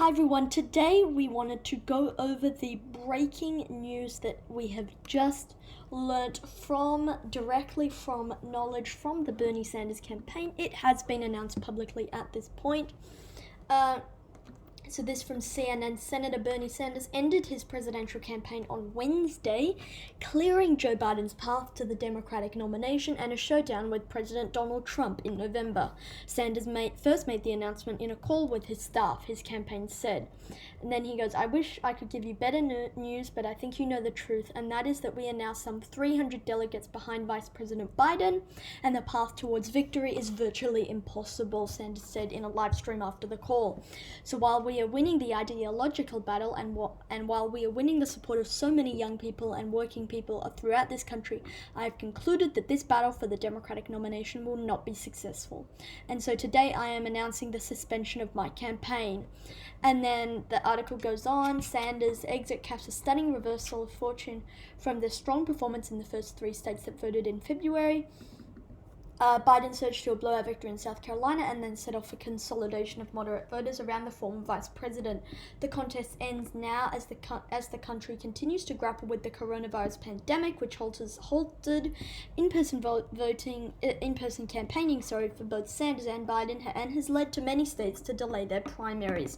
Hi everyone, today we wanted to go over the breaking news that we have just learnt directly from knowledge from the Bernie Sanders campaign. It has been announced publicly at this point. So this from CNN. Senator Bernie Sanders ended his presidential campaign on Wednesday, clearing Joe Biden's path to the Democratic nomination and a showdown with President Donald Trump in November. Sanders first made the announcement in a call with his staff, his campaign said. And then he goes, "I wish I could give you better news, but I think you know the truth, and that is that we are now some 300 delegates behind Vice President Biden, and the path towards victory is virtually impossible," Sanders said in a live stream after the call. "So while we are winning the ideological battle and while we are winning the support of so many young people and working people throughout this country, I have concluded that this battle for the Democratic nomination will not be successful. And so today I am announcing the suspension of my campaign." And then the article goes on. Sanders' exit caps a stunning reversal of fortune from their strong performance in the first three states that voted in February. Biden surged to a blowout victory in South Carolina and then set off a consolidation of moderate voters around the former vice president. The contest ends now as the country continues to grapple with the coronavirus pandemic, which halted in-person campaigning for both Sanders and Biden, and has led to many states to delay their primaries.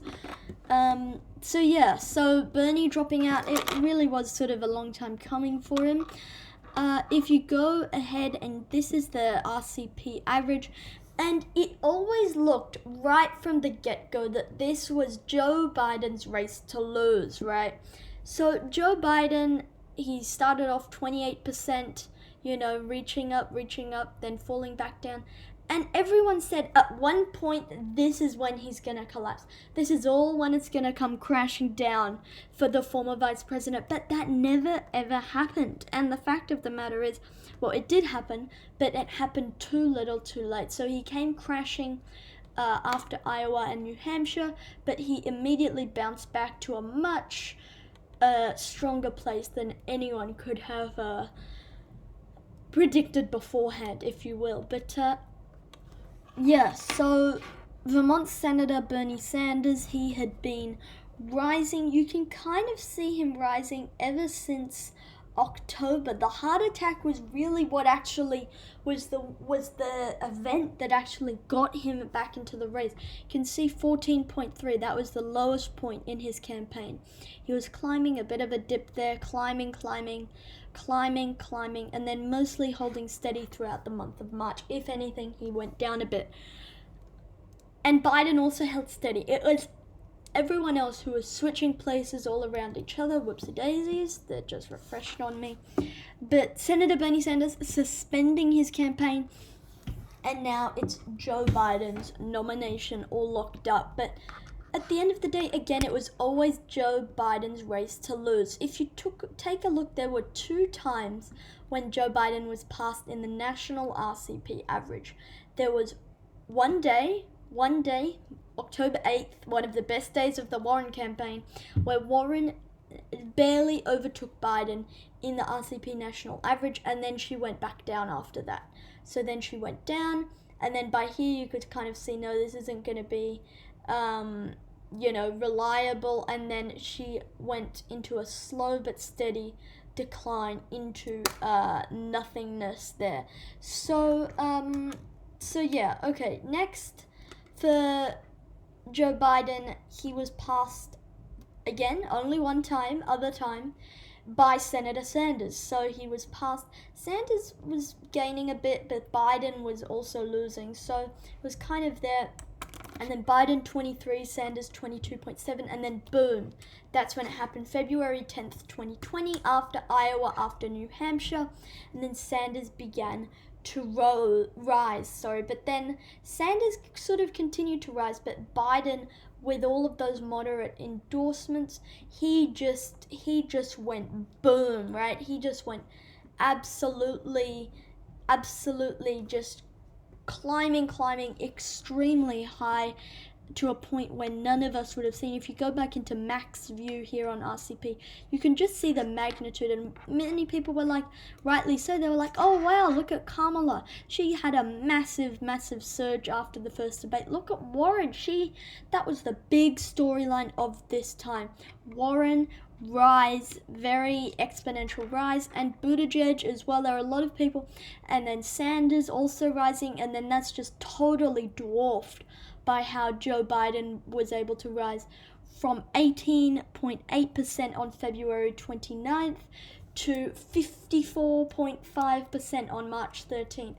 So Bernie dropping out, it really was sort of a long time coming for him. If you go ahead, and this is the RCP average, and it always looked right from the get-go that this was Joe Biden's race to lose, right? So Joe Biden, he started off 28%, reaching up, then falling back down. And everyone said at one point, this is when he's going to collapse. This is all when it's going to come crashing down for the former vice president. But that never, ever happened. And the fact of the matter is, well, it did happen, but it happened too little too late. So he came crashing after Iowa and New Hampshire, but he immediately bounced back to a much stronger place than anyone could have predicted beforehand, if you will. But so Vermont Senator Bernie Sanders, he had been rising. You can kind of see him rising ever since October. The heart attack was really what actually was the event that actually got him back into the race. You can see 14.3. That was the lowest point in his campaign. He was climbing a bit of a dip there, climbing, and then mostly holding steady throughout the month of March. If anything, he went down a bit. And Biden also held steady. It was everyone else who was switching places all around each other. Whoopsie daisies, that just refreshed on me. But Senator Bernie Sanders suspending his campaign, and now it's Joe Biden's nomination all locked up. But at the end of the day, again, it was always Joe Biden's race to lose. If you take a look, there were two times when Joe Biden was passed in the national RCP average. There was one day, October 8th, one of the best days of the Warren campaign, where Warren barely overtook Biden in the RCP national average, and then she went back down after that. So then she went down, and then by here you could kind of see, no, this isn't going to be reliable, and then she went into a slow but steady decline into nothingness there. Next for Joe Biden, he was passed again, only one other time, by Senator Sanders. So he was passed. Sanders was gaining a bit, but Biden was also losing. So it was kind of there. And then Biden 23, Sanders 22.7, and then boom, that's when it happened, February 10th, 2020, after Iowa, after New Hampshire, and then Sanders began to rise, but then Sanders sort of continued to rise, but Biden, with all of those moderate endorsements, he just went boom, right? He just went absolutely just climbing extremely high to a point where none of us would have seen. If you go back into Mac's view here on RCP, you can just see the magnitude, and many people were like, rightly so, they were like, oh wow, look at Kamala. She had a massive surge after the first debate. Look at Warren. That was the big storyline of this time. Warren rise, very exponential rise, and Buttigieg as well. There are a lot of people, and then Sanders also rising, and then that's just totally dwarfed by how Joe Biden was able to rise from 18.8% on February 29th to 54.5% on March 13th.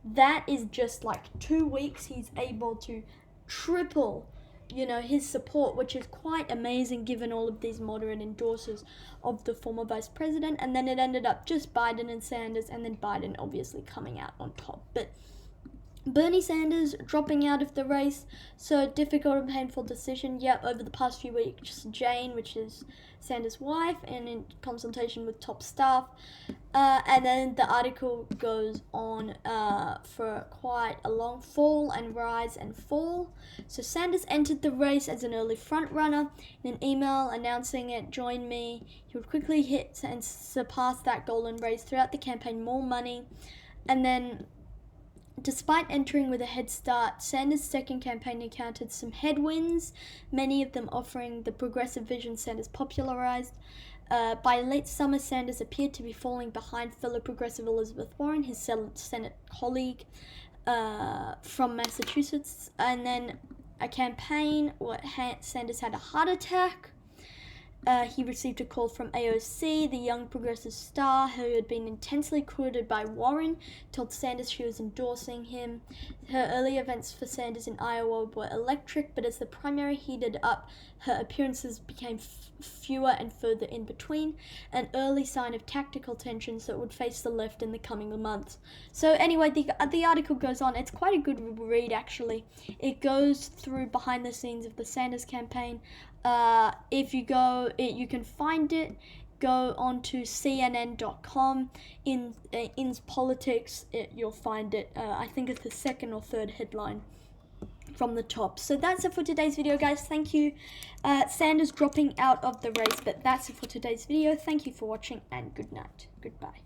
That is just like 2 weeks. He's able to triple, his support, which is quite amazing given all of these moderate endorsers of the former vice president. And then it ended up just Biden and Sanders, and then Biden obviously coming out on top. But Bernie Sanders dropping out of the race, so difficult and painful decision. Yep, over the past few weeks, Jane, which is Sanders' wife, and in consultation with top staff. And then the article goes on for quite a long fall and rise and fall. So Sanders entered the race as an early front-runner. In an email announcing it, join me. He would quickly hit and surpass that goal and raise throughout the campaign more money. And then, despite entering with a head start, Sanders' second campaign encountered some headwinds, many of them offering the progressive vision Sanders popularized. By late summer, Sanders appeared to be falling behind fellow progressive Elizabeth Warren, his Senate colleague from Massachusetts. And then a campaign, Sanders had a heart attack. He received a call from AOC, the young progressive star who had been intensely courted by Warren, told Sanders she was endorsing him. Her early events for Sanders in Iowa were electric, but as the primary heated up, her appearances became fewer and further in between, an early sign of tactical tensions that would face the left in the coming months. So anyway, the article goes on. It's quite a good read, actually. It goes through behind the scenes of the Sanders campaign. If you go, you can find it. Go on to CNN.com. In politics, you'll find it. I think it's the second or third headline from the top. So that's it for today's video, guys. Thank you. Sanders dropping out of the race, but that's it for today's video. Thank you for watching, and good night. Goodbye.